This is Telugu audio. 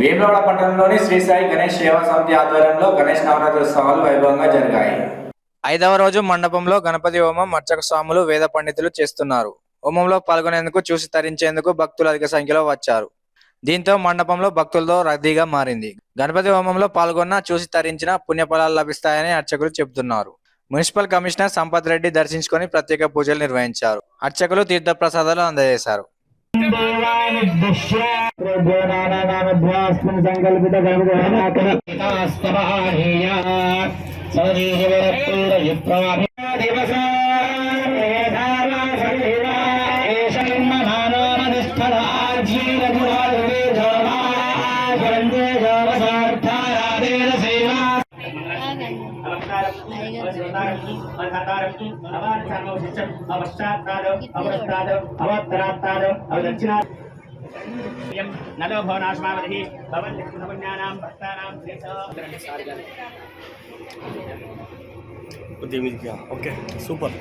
వేములవాడ పట్టణంలోని శ్రీ సాయి గణేష్ సేవా సమితి ఆధ్వర్యంలో గణేష్ నవరాత్రోత్సవాలు వైభవంగా జరిగాయి. 5వ రోజు మండపంలో గణపతి హోమం అర్చక స్వాములు వేద పండితులు చేస్తున్నారు. హోమంలో పాల్గొనేందుకు చూసి తరించేందుకు భక్తులు అధిక సంఖ్యలో వచ్చారు. దీంతో మండపంలో భక్తులతో రద్దీగా మారింది. గణపతి హోమంలో పాల్గొన్న చూసి తరించిన పుణ్యఫలాలు లభిస్తాయని అర్చకులు చెబుతున్నారు. మున్సిపల్ కమిషనర్ సంపత్ రెడ్డి దర్శించుకొని ప్రత్యేక పూజలు నిర్వహించారు. అర్చకులు తీర్థ ప్రసాదాలు అందజేశారు. Okay super.